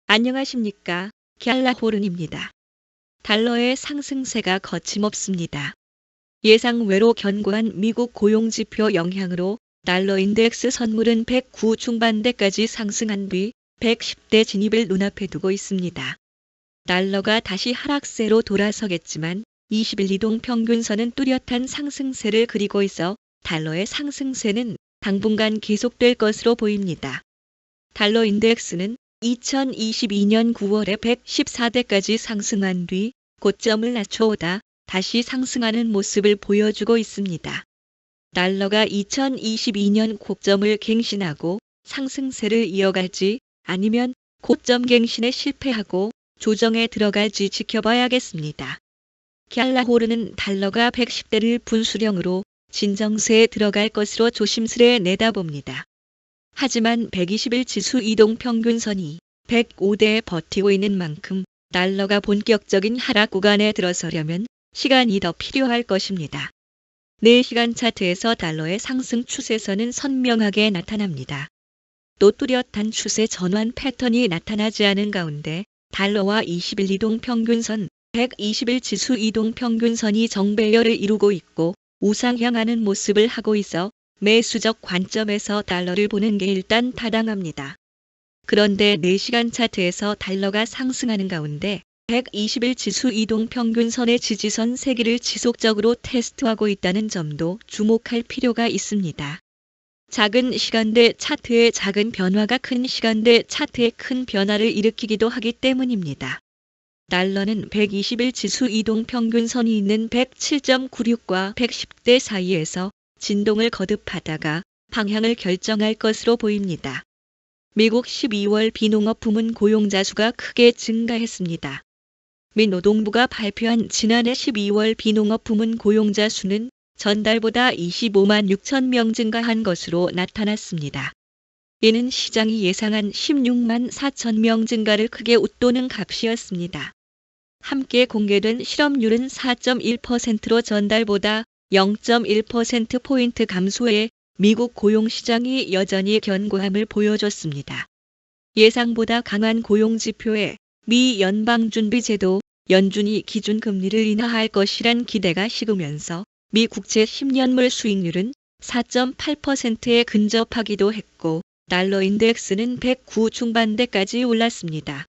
안녕하십니까. 갤라호른입니다. 달러의 상승세가 거침없습니다. 예상외로 견고한 미국 고용지표 영향으로 달러 인덱스 선물은 109 중반대까지 상승한 뒤 110대 진입을 눈앞에 두고 있습니다. 달러가 다시 하락세로 돌아서겠지만 20일 이동 평균선은 뚜렷한 상승세를 그리고 있어 달러의 상승세는 당분간 계속될 것으로 보입니다. 달러 인덱스는 2022년 9월에 114대까지 상승한 뒤 고점을 낮춰오다 다시 상승하는 모습을 보여주고 있습니다. 달러가 2022년 고점을 갱신하고 상승세를 이어갈지 아니면 고점 갱신에 실패하고 조정에 들어갈지 지켜봐야겠습니다. 갤라호른은 달러가 110대를 분수령으로 진정세에 들어갈 것으로 조심스레 내다봅니다. 하지만 120일 지수 이동평균선이 105대에 버티고 있는 만큼 달러가 본격적인 하락 구간에 들어서려면 시간이 더 필요할 것입니다. 4시간 차트에서 달러의 상승 추세선은 선명하게 나타납니다. 또 뚜렷한 추세 전환 패턴이 나타나지 않은 가운데 달러와 20일 이동평균선, 120일 지수 이동평균선이 정배열을 이루고 있고 우상향하는 모습을 하고 있어 매수적 관점에서 달러를 보는 게 일단 타당합니다. 그런데 4시간 차트에서 달러가 상승하는 가운데 120일 지수 이동평균선의 지지선 3개를 지속적으로 테스트하고 있다는 점도 주목할 필요가 있습니다. 작은 시간대 차트의 작은 변화가 큰 시간대 차트의 큰 변화를 일으키기도 하기 때문입니다. 달러는 120일 지수 이동평균선이 있는 107.96과 110대 사이에서 진동을 거듭하다가 방향을 결정할 것으로 보입니다. 미국 12월 비농업 부문 고용자 수가 크게 증가했습니다. 미 노동부가 발표한 지난해 12월 비농업 부문 고용자 수는 전달보다 25만 6천 명 증가한 것으로 나타났습니다. 이는 시장이 예상한 16만 4천 명 증가를 크게 웃도는 값이었습니다. 함께 공개된 실업률은 4.1%로 전달보다 0.1%포인트 감소해 미국 고용시장이 여전히 견고함을 보여줬습니다. 예상보다 강한 고용지표에 미 연방준비제도 연준이 기준금리를 인하할 것이란 기대가 식으면서 미 국채 10년물 수익률은 4.8%에 근접하기도 했고 달러 인덱스는 109 중반대까지 올랐습니다.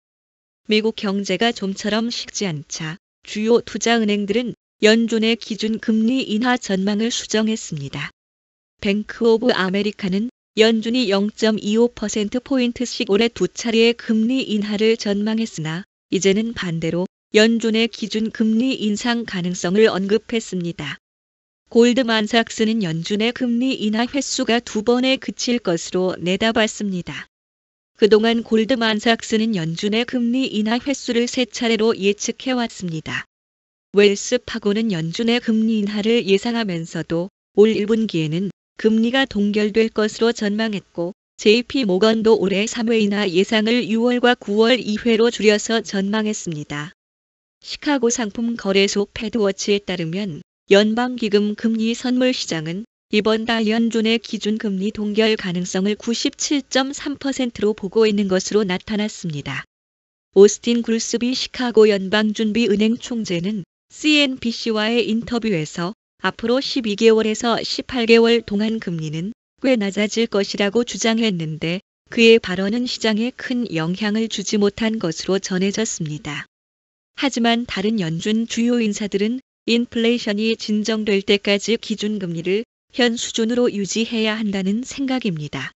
미국 경제가 좀처럼 식지 않자 주요 투자은행들은 연준의 기준금리 인하 전망을 수정했습니다. 뱅크 오브 아메리카는 연준이 0.25%포인트씩 올해 2차례의 금리 인하를 전망했으나 이제는 반대로 연준의 기준금리 인상 가능성을 언급했습니다. 골드만삭스는 연준의 금리 인하 횟수가 2번에 그칠 것으로 내다봤습니다. 그동안 골드만삭스는 연준의 금리 인하 횟수를 3차례로 예측해왔습니다. 웰스파고는 연준의 금리 인하를 예상하면서도 올 1분기에는 금리가 동결될 것으로 전망했고 JP모건도 올해 3회 인하 예상을 6월과 9월 2회로 줄여서 전망했습니다. 시카고 상품거래소 패드워치에 따르면 연방기금 금리 선물 시장은 이번 달 연준의 기준금리 동결 가능성을 97.3%로 보고 있는 것으로 나타났습니다. 오스틴 굴스비 시카고 연방준비은행 총재는 CNBC와의 인터뷰에서 앞으로 12개월에서 18개월 동안 금리는 꽤 낮아질 것이라고 주장했는데 그의 발언은 시장에 큰 영향을 주지 못한 것으로 전해졌습니다. 하지만 다른 연준 주요 인사들은 인플레이션이 진정될 때까지 기준금리를 현 수준으로 유지해야 한다는 생각입니다.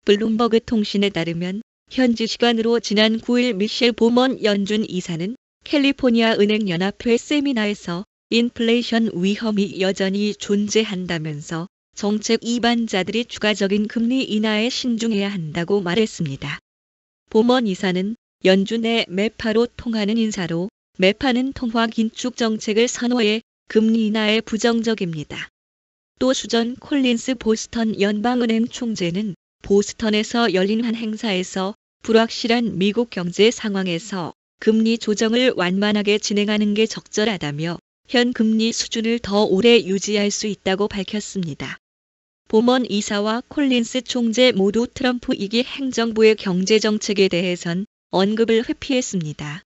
블룸버그 통신에 따르면 현지 시간으로 지난 9일 미셸 보먼 연준 이사는 캘리포니아 은행연합회 세미나에서 인플레이션 위험이 여전히 존재한다면서 정책 이반자들이 추가적인 금리 인하에 신중해야 한다고 말했습니다. 보먼 이사는 연준의 매파로 통하는 인사로 매파는 통화 긴축 정책을 선호해 금리 인하에 부정적입니다. 또 수전 콜린스 보스턴 연방은행 총재는 보스턴에서 열린 한 행사에서 불확실한 미국 경제 상황에서 금리 조정을 완만하게 진행하는 게 적절하다며 현 금리 수준을 더 오래 유지할 수 있다고 밝혔습니다. 보먼 이사와 콜린스 총재 모두 트럼프 2기 행정부의 경제정책에 대해선 언급을 회피했습니다.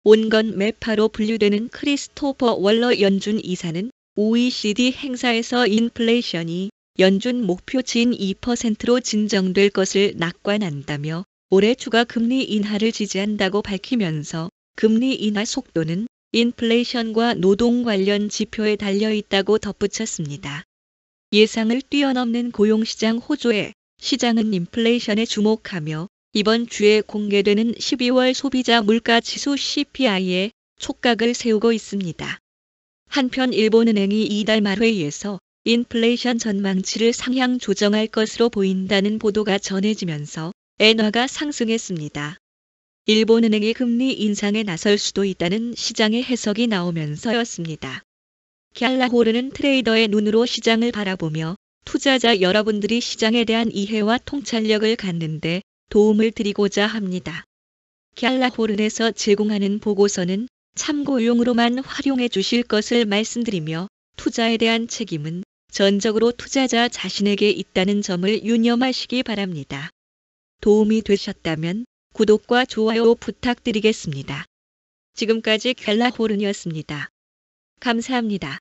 온건 매파로 분류되는 크리스토퍼 월러 연준 이사는 OECD 행사에서 인플레이션이 연준 목표치인 2%로 진정될 것을 낙관한다며 올해 추가 금리 인하를 지지한다고 밝히면서 금리 인하 속도는 인플레이션과 노동 관련 지표에 달려 있다고 덧붙였습니다. 예상을 뛰어넘는 고용시장 호조에 시장은 인플레이션에 주목하며 이번 주에 공개되는 12월 소비자 물가지수 CPI에 촉각을 세우고 있습니다. 한편 일본은행이 이달 말 회의에서 인플레이션 전망치를 상향 조정할 것으로 보인다는 보도가 전해지면서 엔화가 상승했습니다. 일본은행이 금리 인상에 나설 수도 있다는 시장의 해석이 나오면서였습니다. 갤라호르는 트레이더의 눈으로 시장을 바라보며 투자자 여러분들이 시장에 대한 이해와 통찰력을 갖는데 도움을 드리고자 합니다. 갤라호른에서 제공하는 보고서는 참고용으로만 활용해 주실 것을 말씀드리며 투자에 대한 책임은 전적으로 투자자 자신에게 있다는 점을 유념하시기 바랍니다. 도움이 되셨다면 구독과 좋아요 부탁드리겠습니다. 지금까지 갤라호른이었습니다. 감사합니다.